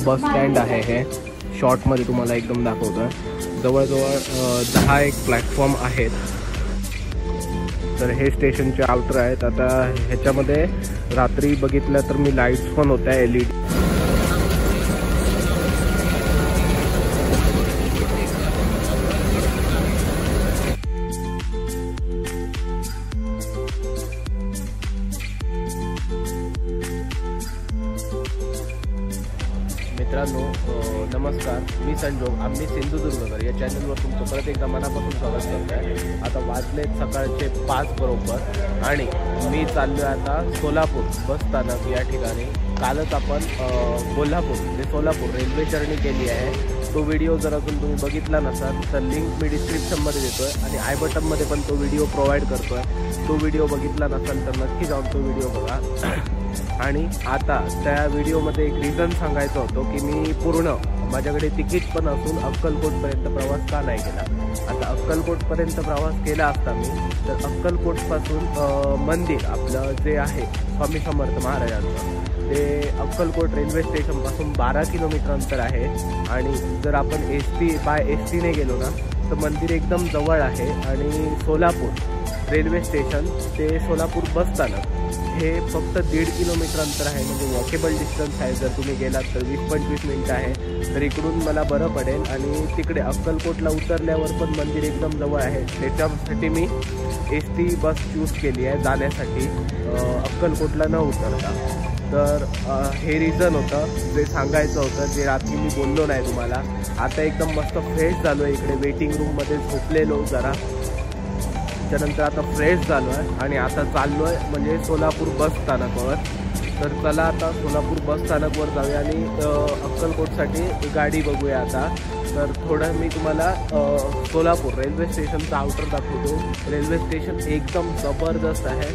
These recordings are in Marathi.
बस स्टँड आहे हे शॉर्टमध्ये तुम्हाला एकदम दाखवतोय। जवळजवळ 10 एक प्लॅटफॉर्म आहेत। तर हे स्टेशनचे आउटर आहेत। आता ह्याच्यामध्ये रात्री बघितलं तर मी लाईट्स पण होत्या LED। मित्रांनो नमस्कार, मी संजोग, आम्ही सिंधुदुर्गकर या चॅनलवर तुमचं परत एकदा मनापासून स्वागत करतो आहे। आता वाजलेत सकाळचे 5 बरोबर आणि मी चाललो आहे आता सोलापूर बस स्थानक या ठिकाणी। कालच आपण कोल्हापूर ते सोलापूर रेल्वे जर्नी केली आहे। तो व्हिडिओ जर अजून तुम्ही बघितला नसाल तर लिंक मी डिस्क्रिप्शनमध्ये देतोय आणि आय बटनमध्ये पण तो व्हिडिओ प्रोव्हाइड करतोय। तो व्हिडिओ बघितला नसाल तर नक्की जाऊन तो व्हिडिओ बघा। आणि आता त्या व्हिडिओमध्ये एक रिझन सांगायचं होतं की मी पूर्ण माझ्याकडे तिकीट पण असून अक्कलकोटपर्यंत प्रवास का नाही केला। आता अक्कलकोटपर्यंत प्रवास केला असता मी तर अक्कलकोटपासून मंदिर आपलं जे आहे स्वामी समर्थ महाराजांचं ते अक्कलकोट रेल्वे स्टेशनपासून 12 किलोमीटर अंतर आहे। आणि जर आपण बाय एस टीने गेलो ना तर मंदिर एकदम जवळ आहे। आणि सोलापूर रेल्वे स्टेशन ते सोलापूर बस स्थानक हे फक्त 1.5 किलोमीटर अंतर आहे, म्हणजे वॉकेबल डिस्टन्स आहे। जर तुम्ही गेलात तर 20-25 मिनिटं आहे, तर इकडून मला बरं पडेल। आणि तिकडे अक्कलकोटला उतरल्यावर पण मंदिर एकदम जवळ आहे। त्याच्यासाठी मी ST बस चूज केली आहे जाण्यासाठी अक्कलकोटला न उतरता। तर हे रिझन होतं जे सांगायचं होतं, जे रात्री मी बोललो नाही तुम्हाला। आता एकदम मस्त फ्रेश झालो आहे, इकडे वेटिंग रूममध्ये झोपलेलो जरा, त्यानंतर आता फ्रेश झालो आहे आणि आता चाललो आहे म्हणजे सोलापूर बस स्थानकावर। तर चला आता सोलापूर बस स्थानकवर जाऊया आणि अक्कलकोटसाठी गाडी बघूया आता। तर थोडं मी तुम्हाला सोलापूर रेल्वे स्टेशनचा आउटर दाखवतो। रेल्वे स्टेशन एकदम जबरदस्त आहे,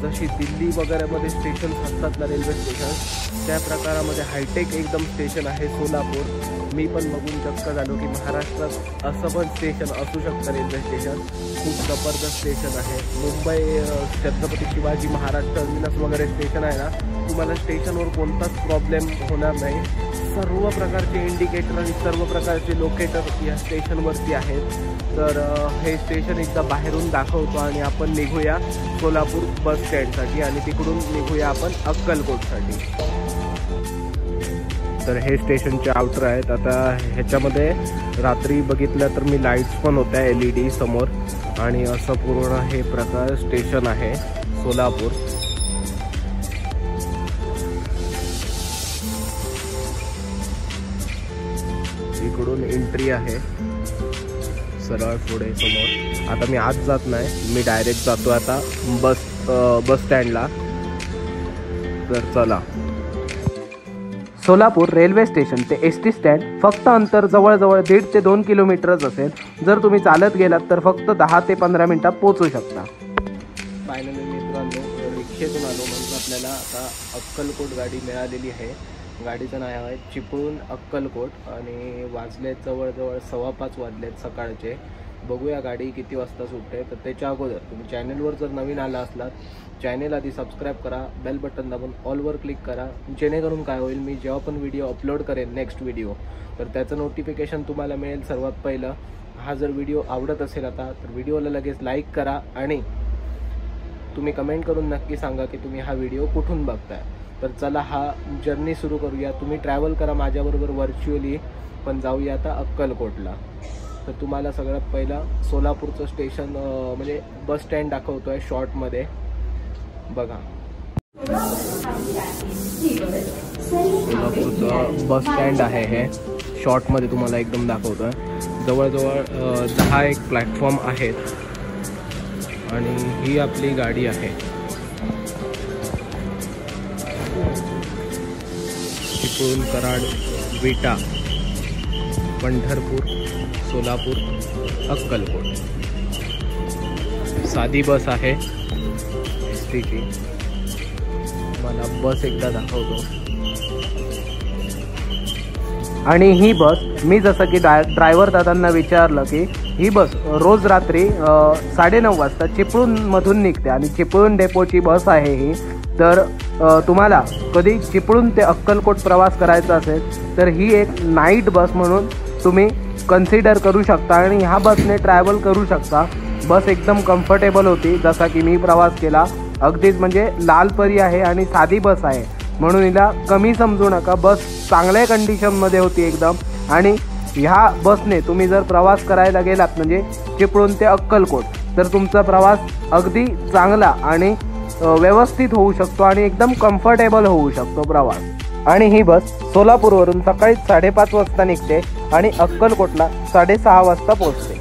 जशी दिल्ली वगैरेमध्ये स्टेशन असतात ना रेल्वे स्टेशन त्या प्रकारामध्ये हायटेक एकदम स्टेशन आहे सोलापूर। मी पण बघून चक्क झालो की महाराष्ट्रात असं पण स्टेशन असू शकतं रेल्वे स्टेशन। खूप जबरदस्त स्टेशन आहे। मुंबई छत्रपती शिवाजी महाराज टर्मिनस वगैरे स्टेशन आहे ना, तुम्हाला स्टेशनवर कोणताच प्रॉब्लेम होणार नाही। सर्व प्रकारचे इंडिकेटर आणि सर्व प्रकारचे लोकेटर या स्टेशनवरती आहेत। तर हे स्टेशन एकदा बाहेरून दाखवतो आणि आपण निघूया सोलापूर बस स्टँडसाठी आणि तिकडून निघूया आपण अक्कलकोटसाठी। तर हे स्टेशनचे आउटर आहेत। आता ह्याच्यामध्ये रात्री बघितलं तर मी लाईट्स पण होत्या LED समोर आणि असं पूर्ण हे प्रकार स्टेशन आहे सोलापूर। इकडून एंट्री आहे सरळ पुढे समोर। आता मी आत जात नाही, मी डायरेक्ट जातो आता बस स्टँडला। तर चला, सोलापूर रेल्वे स्टेशन ते ST स्टँड फक्त अंतर जवळजवळ 1.5 ते 2 किलोमीटरच असेल। जर तुम्ही चालत गेलात तर फक्त 10 ते 15 मिनिटात पोहोचू शकता। फायनली मित्रांनो रिक्षेतून आलो म्हणून आपल्याला आता अक्कलकोट गाडी मिळालेली आहे। गाडीचं नाव आहे चिपळूण अक्कलकोट आणि वाजलेत जवळजवळ 5:15 वाजलेत सकाळचे। बघूया गाडी किती वाजता सुटते। तर त्याच्या अगोदर तुम्ही चॅनलवर जर नवीन आला असलात चॅनल आधी सबस्क्राईब करा, बेल बटन दाबून ऑलवर क्लिक करा, जेणेकरून काय होईल मी जेव्हा पण व्हिडिओ अपलोड करेन नेक्स्ट व्हिडिओ तर त्याचं नोटिफिकेशन तुम्हाला मिळेल सर्वात पहिलं। हा जर व्हिडिओ आवडत असेल आता तर व्हिडिओला लगेच लाईक करा आणि तुम्ही कमेंट करून नक्की सांगा की तुम्ही हा व्हिडिओ कुठून बघताय। तर चला हा जर्नी सुरू करूया। तुम्ही ट्रॅव्हल करा माझ्याबरोबर व्हर्च्युअली, पण जाऊया आता अक्कलकोटला। तर तुम्हाला सगळ्यात पहिला सोलापूरचं स्टेशन म्हणजे बस स्टँड दाखवतोय शॉर्टमध्ये बघा। सोलापूरचं बस स्टँड आहे हे शॉर्टमध्ये तुम्हाला एकदम दाखवतोय। जवळजवळ 10 एक प्लॅटफॉर्म आहेत आणि ही आपली गाडी आहे। चिपळूण, कराड, विटा, पंढरपूर, सोलापूर, अक्कलकोट। साधी बस आहे STची। मला बस एकदा दाखवतो। आणि ही बस मी जसं की ड्रायव्हर दादांना विचारलं की ही बस रोज रात्री 9:30 वाजता चिपळूणमधून निघते आणि चिपळूण डेपोची बस आहे ही. तर तुम्हाला कधी चिपळूण ते अक्कलकोट प्रवास करायचा असेल तर ही एक नाईट बस म्हणून तुम्ही कन्सिडर करू शकता आणि ह्या बसने ट्रॅव्हल करू शकता. बस एकदम कम्फर्टेबल होती, जसा की मी प्रवास केला. अगदीच म्हणजे लालपरी आहे आणि साधी बस आहे म्हणून हिला कमी समजू नका. बस चांगल्या कंडिशनमध्ये होती एकदम. आणि ह्या बसने तुम्ही जर प्रवास करायला गेलात म्हणजे चिपळूण ते अक्कलकोट तर तुमचा प्रवास अगदी चांगला आणि व्यवस्थित होऊ शकतो आणि एकदम कम्फर्टेबल होऊ शकतो प्रवास. आणि ही बस सोलापूरवरून सकाळी 5:30 वाजता निघते आणि अक्कलकोटला 6:30 वाजता पोहोचते.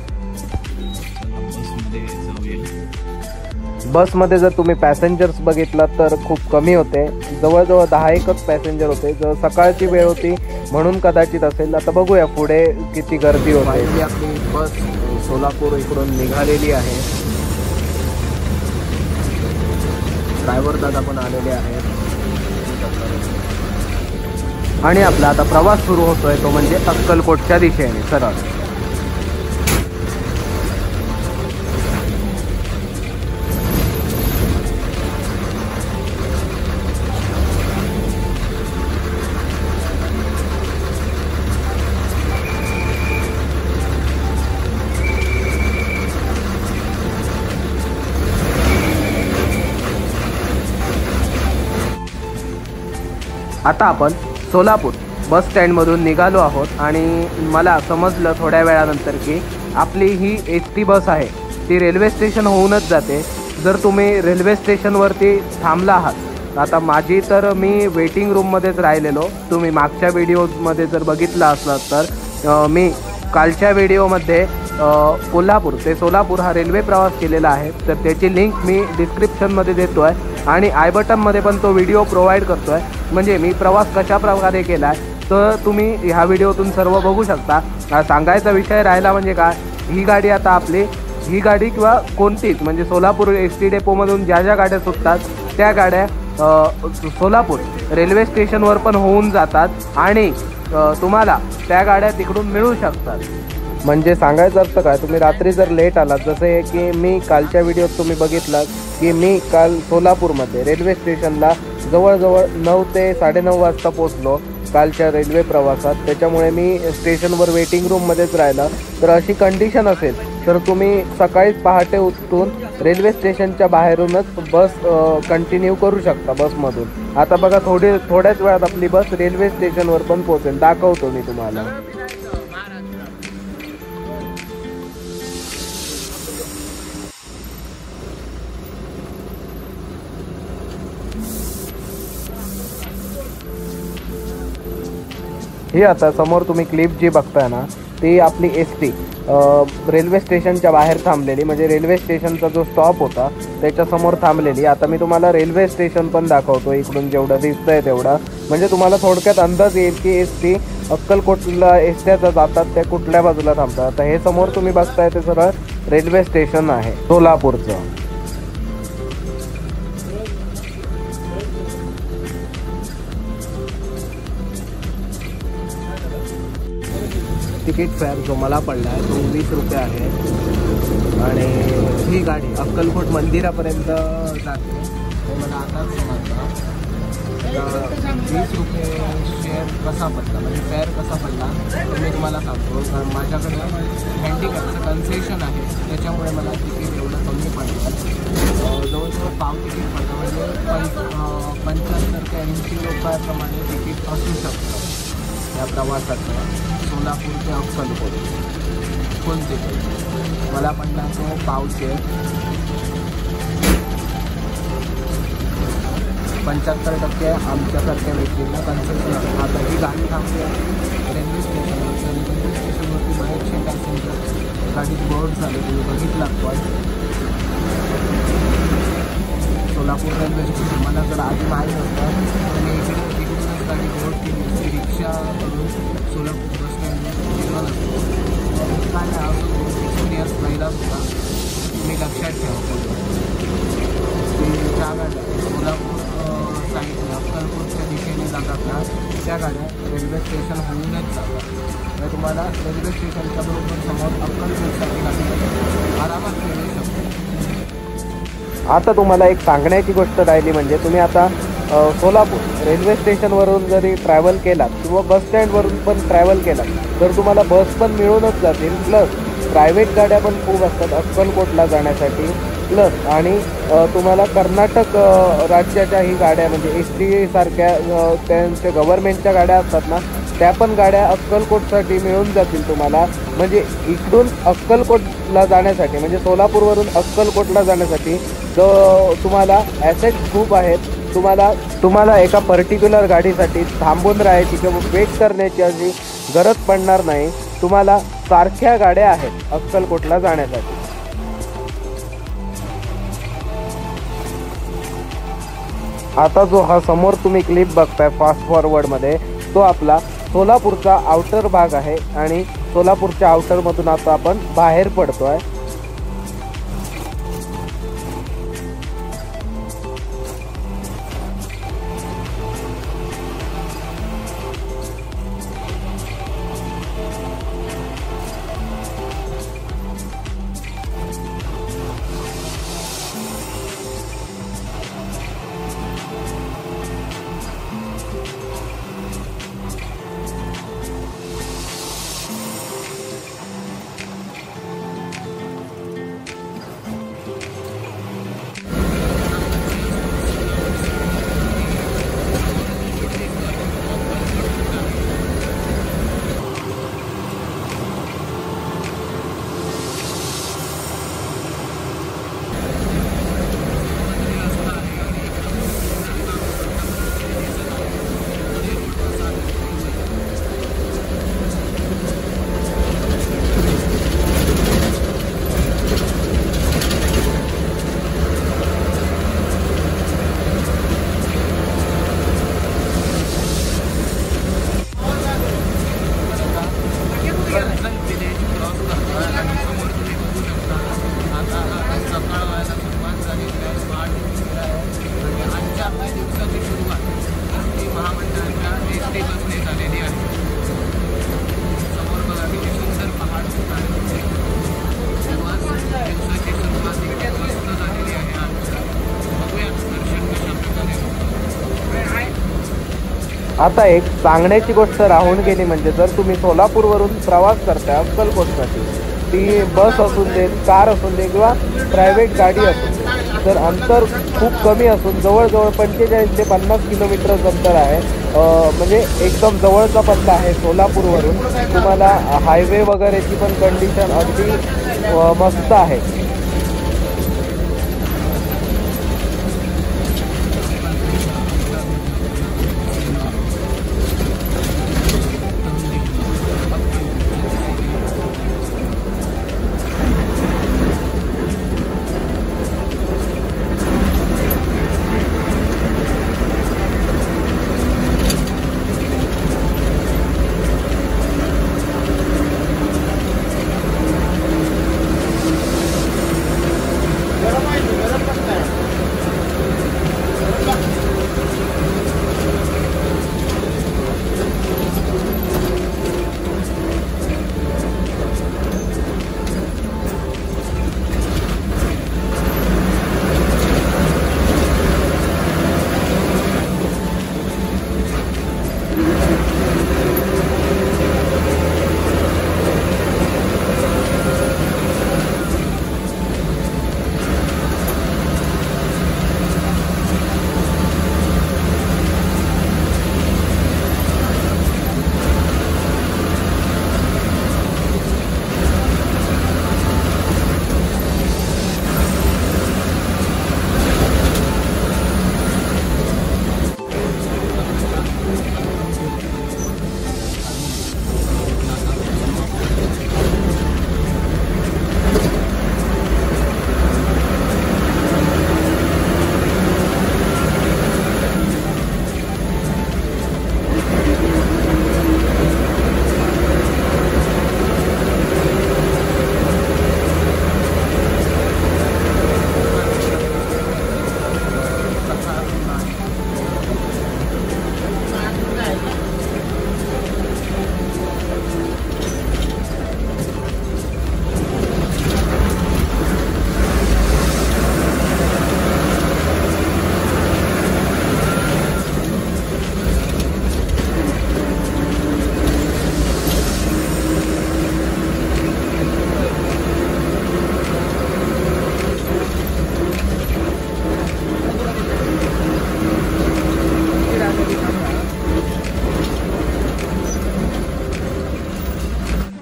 बसमध्ये जर तुम्ही पॅसेंजर्स बघितलात तर खूप कमी होते, जवळजवळ 10-1च पॅसेंजर होते. जर सकाळची वेळ होती म्हणून कदाचित असेल. आता बघूया पुढे किती गर्दी होते. आपली बस सोलापूर इकडून निघालेली आहे. ड्रायव्हर दादा पण आलेले आहेत आणि आपला आता प्रवास सुरू होतोय तो म्हणजे अक्कलकोटच्या दिशेने सरळ. आता आपण सोलापूर बस स्टँडमधून निघालो आहोत आणि मला समजलं थोड्या वेळानंतर की आपली ही एस.टी. बस आहे ती रेल्वे स्टेशन होऊनच जाते. जर तुम्ही रेल्वे स्टेशनवरती थांबला आहात, आता माझी तर मी वेटिंग रूममध्येच राहिलेलो. तुम्ही मागच्या व्हिडिओमध्ये जर बघितलं असलं तर मी कालच्या व्हिडिओमध्ये कोल्हापूर ते सोलापूर हा रेल्वे प्रवास केलेला आहे. तर त्याची लिंक मी डिस्क्रिप्शनमध्ये देतो आहे आणि आय बटनमध्ये पण तो व्हिडिओ प्रोव्हाइड करतो आहे. म्हणजे मी प्रवास कशा प्रकारे केला आहे तर तुम्ही ह्या व्हिडिओतून सर्व बघू शकता. सांगायचा विषय राहिला म्हणजे काय, ही गाडी आता आपली ही गाडी किंवा कोणतीच म्हणजे सोलापूर एस.टी. डेपोमधून ज्या ज्या गाड्या सुटतात त्या गाड्या सोलापूर रेल्वे स्टेशनवर पण होऊन जातात आणि तुम्हाला त्या गाड्या तिकडून मिळू शकतात. म्हणजे सांगायचं अर्थ काय, तुम्ही रात्री जर लेट आलात, जसे की मी कालच्या व्हिडिओत तुम्ही बघितलात की मी काल सोलापूरमध्ये रेल्वे स्टेशनला जवळजवळ 9 ते 9:30 वाजता पोचलो कालच्या रेल्वे प्रवासात. त्याच्यामुळे मी स्टेशनवर वेटिंग रूममध्येच राहिला. तर अशी कंडिशन असेल तर तुम्ही सकाळीच पहाटे उठून रेल्वे स्टेशनच्या बाहेरूनच बस कंटिन्यू करू शकता बसमधून. आता बघा थोड्याच वेळात आपली बस रेल्वे स्टेशनवर पण पोहोचेल, दाखवतो मी तुम्हाला. ही आता समोर तुम्ही क्लिप जी बघताय ना ती आपली एस.टी. रेल्वे स्टेशनच्या बाहेर थांबलेली, म्हणजे रेल्वे स्टेशनचा जो स्टॉप होता त्याच्यासमोर थांबलेली. आता मी तुम्हाला रेल्वे स्टेशन पण दाखवतो इकडून जेवढं दिसतंय तेवढा, म्हणजे तुम्हाला थोडक्यात अंदाज येईल की एस.टी. अक्कलकोटला एस.ट्या जातात त्या कुठल्या बाजूला थांबतात. आता हे समोर तुम्ही बघताय ते सरळ रेल्वे स्टेशन आहे सोलापूरचं. तिकीट फेअर जो मला पडला आहे तो 20 रुपये आहे आणि ही गाडी अक्कलकोट मंदिरापर्यंत जाते. हे मला आताच समजलं. 20 रुपये शेअर कसा पडला म्हणजे फेअर कसा पडला तर मी तुम्हाला सांगतो. कारण माझ्याकडे हँडिकॅपचं कन्सेशन आहे त्याच्यामुळे मला तिकीट एवढं कमी पडलं. जवळजवळ पाव तिकीट पडलं म्हणजे 75 ते 80 रुपयाप्रमाणे तिकीट असू शकतं या प्रवासाचं. सोलापूर ते अक्कलकोट कोणते मला पडला तो पावचे 75% आमच्यासारख्या व्यक्तींना कन्सेशन आहे. आता ही गाडी थांबली रेल्वे स्टेशनवर. रेल्वे स्टेशनवरती बरेचसे पॅसेंजर गाडीत बोर्ड झाले, तुम्ही बघितलात पण. सोलापूर रेल्वे स्टेशन मला जर आधी माहीत नसतं तर मी इकडूनच गाडी बोर्ड केली. रिक्षा करून सोलापूर बस स्टँडवर गेलो नसतो. काय एक्सपिरियन्स पहिलाच होता. मी लक्षात ठेवतो की ज्या गाड्या सोलापूर साईडने अक्कलकोटच्या दिशेने जातात ना त्या गाड्या रेल्वे स्टेशन होऊनच जातात. तुम्हाला रेल्वे स्टेशनच्या बरोबर समोर अक्कलकोटसाठी गाडी आरामात मिळू शकते. आता तुम्हाला एक सांगण्याची गोष्ट राहिली म्हणजे तुम्ही आता सोलापूर रेल्वे स्टेशनवरून जरी ट्रॅव्हल केलात किंवा बस स्टँडवरून पण ट्रॅव्हल केलात तर तुम्हाला बस पण मिळूनच जातील. प्लस प्रायव्हेट गाड्या पण खूप असतात अक्कलकोटला जाण्यासाठी. प्लस आणि तुम्हाला कर्नाटक राज्याच्याही गाड्या म्हणजे एस टी सारख्या त्यांच्या गव्हर्मेंटच्या गाड्या असतात ना त्या पण गाड्या अक्कलकोटसाठी मिळून जातील तुम्हाला. म्हणजे इकडून अक्कलकोटला जाण्यासाठी म्हणजे सोलापूरवरून अक्कलकोटला जाण्यासाठी तुम्हाला ॲसेट्स खूप आहेत. तुम्हाला एका पर्टिक्युलर गाडीसाठी थांबून राहायची किंवा वेट करण्याची अशी गरज पडणार नाही. तुम्हाला सारख्या गाड्या आहेत अक्कलकोटला जाण्यासाठी. आता जो हा समोर तुम्ही क्लिप बघताय फास्ट फॉरवर्डमध्ये तो आपला सोलापूरचा आउटर भाग आहे आणि सोलापूरच्या आउटरमधून आता आपण बाहेर पडतोय. आता एक सांगण्याची गोष्ट राहून गेली म्हणजे जर तुम्ही सोलापूरवरून प्रवास करताय अक्कलकोटसाठी ती बस असून दे कार असून दे किंवा प्रायव्हेट गाडी असून दे तर अंतर खूप कमी असून जवळजवळ 45 ते 50 किलोमीटरच अंतर आहे. म्हणजे एकदम जवळचा पल्ला आहे सोलापूरवरून. तुम्हाला हायवे वगैरेची पण कंडिशन अगदी मस्त आहे.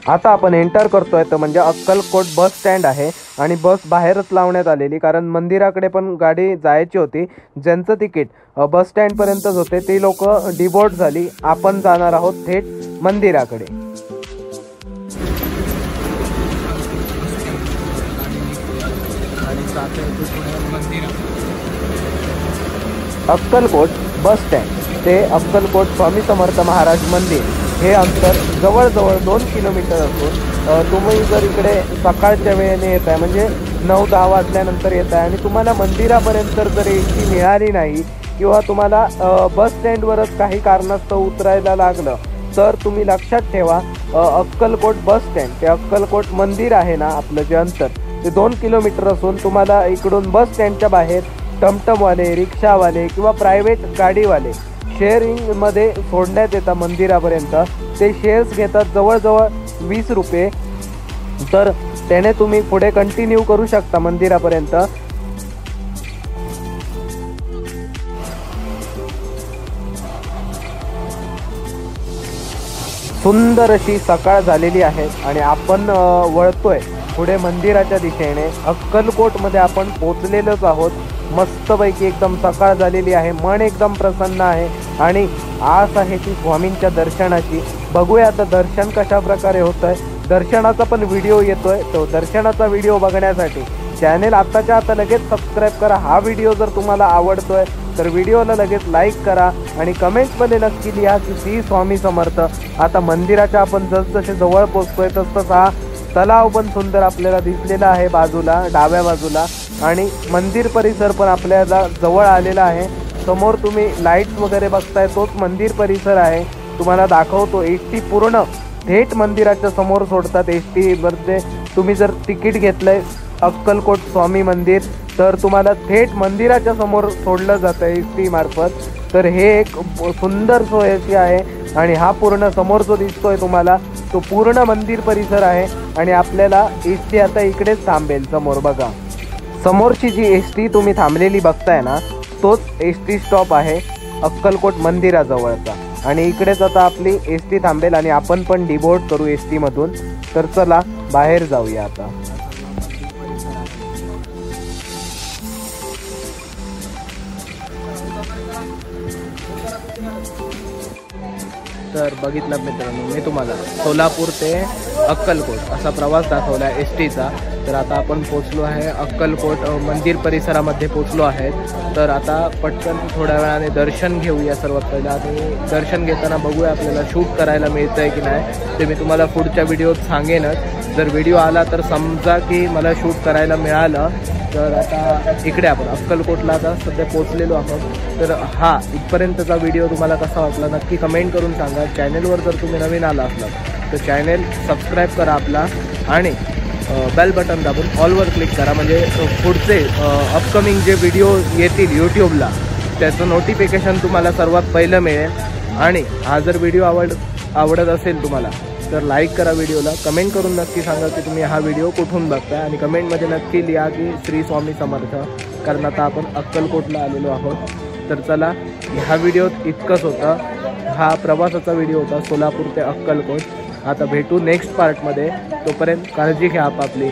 आता आपण एंटर करतोय तर म्हणजे अक्कलकोट बस स्टँड आहे आणि बस बाहेरच लावण्यात आलेली, कारण मंदिराकडे पण गाडी जायची होती. ज्यांचं तिकीट बस स्टँडपर्यंतच होते ते लोक डिबोर्ड झाली. आपण जाणार आहोत थेट मंदिराकडे. अक्कलकोट बस स्टँड ते अक्कलकोट स्वामी समर्थ महाराज मंदिर हे अंतर जवळजवळ 2 किलोमीटर असून तुम्ही जर इकडे सकाळच्या वेळेने येत आहे म्हणजे 9-10 वाजल्यानंतर येत आहे आणि तुम्हाला मंदिरापर्यंत जर एसटी मिळाली नाही किंवा तुम्हाला बस स्टँडवरच काही कारणास्तव उतरायला लागलं तर तुम्ही लक्षात ठेवा, अक्कलकोट बस स्टँड ते अक्कलकोट मंदिर आहे ना आपलं जे अंतर ते 2 किलोमीटर असून तुम्हाला इकडून बस स्टँडच्या बाहेर टमटमवाले, रिक्षावाले किंवा प्रायव्हेट गाडीवाले शेअरिंगमध्ये सोडण्यात येतात मंदिरापर्यंत. ते शेअर्स घेतात जवळजवळ 20 रुपये. तर त्याने तुम्ही पुढे कंटिन्यू करू शकता मंदिरापर्यंत. सुंदर अशी सकाळ झालेली आहे आणि आपण वळतोय पुढे मंदिराच्या दिशेने. अक्कलकोटमध्ये आपण पोचलेलोच आहोत. मस्तपैकी एकदम सकाळ झालेली आहे, मन एकदम प्रसन्न आहे आणि आस आहे ती स्वामींच्या दर्शनाची. बघूया आता दर्शन कशा प्रकारे होत आहे. दर्शनाचा पण व्हिडिओ येतोय, तो दर्शनाचा व्हिडिओ बघण्यासाठी चॅनेल आत्ताच्या आता लगेच सबस्क्राईब करा. हा व्हिडिओ जर तुम्हाला आवडतोय तर व्हिडिओला लगेच लाईक करा आणि कमेंट्समध्ये नक्की लिहा की श्री स्वामी समर्थ. आता मंदिराच्या आपण जसजसे जवळ पोचतोय तसतसा हा तलाव पण सुंदर आपल्याला दिसलेला आहे बाजूला, डाव्या बाजूला, आणि मंदिर परिसर पण आपल्याला जवळ आलेला आहे. समोर तुम्ही लाईट्स वगैरे बघताय तोच मंदिर परिसर आहे. तुम्हाला दाखवतो एसटी पूर्ण थेट मंदिराच्या समोर सोडतात. एसटी मध्ये तुम्ही जर तिकीट घेतलंय अक्कलकोट स्वामी मंदिर तर तुम्हाला थेट मंदिराच्या समोर सोडलं जातं एसटी मार्फत. तर हे एक सुंदर सोय अशी आहे आणि हा पूर्ण समोर जो दिसतोय तुम्हाला तो पूर्ण मंदिर परिसर आहे आणि आपल्याला एसटी आता इकडेच थांबेल. समोर बघा, समोरची जी एसटी तुम्ही थांबलेली बघताय ना तोच एसटी स्टॉप आहे अक्कलकोट मंदिराजवळचा आणि इकडेच आता आपली एसटी थांबेल आणि आपण पण डिबोर्ड करू एसटी मधून. तर चला बाहेर जाऊया आता. तर बघितलं मित्रांनो, मी तुम्हाला सोलापूर ते अक्कलकोट असा प्रवास दाखवला एस टीचा. तर आता आपण पोचलो आहे अक्कलकोट मंदिर परिसरामध्ये पोचलो आहे. तर आता पटकन थोड्या वेळाने दर्शन घेऊया सर्वात पहिला आणि दर्शन घेताना बघूया आपल्याला शूट करायला मिळतं आहे की नाही ते मी तुम्हाला पुढच्या व्हिडिओत सांगेनच. जर व्हिडिओ आला तर समजा की मला शूट करायला मिळालं. तर आता इकडे आपण अक्कलकोटला आता सध्या पोचलेलो आहोत. तर हा इथपर्यंतचा व्हिडिओ तुम्हाला कसा वाटला नक्की कमेंट करून सांगा. चॅनलवर जर तुम्ही नवीन आला असलात तर चॅनल सबस्क्राईब करा आपला आणि बेल बटन दाबून ऑलवर क्लिक करा म्हणजे पुढचे अपकमिंग जे व्हिडिओ येतील यूट्यूबला त्याचं नोटिफिकेशन तुम्हाला सर्वात पहिलं मिळेल. आणि हा जर व्हिडिओ आवडत असेल तुम्हाला तर लाईक करा व्हिडिओला. कमेंट करून नक्की सांगा की तुम्ही हा व्हिडिओ कुठून बघताय आणि कमेंटमध्ये नक्की लिहा की श्री स्वामी समर्थ, कारण आता आपण अक्कलकोटला आलेलो आहोत. तर चला, ह्या व्हिडिओत इतकंच होतं. हा प्रवासाचा व्हिडिओ होता सोलापूर ते अक्कलकोट. आता भेटू नेक्स्ट पार्टमध्ये. तोपर्यंत काळजी घ्या आपापली.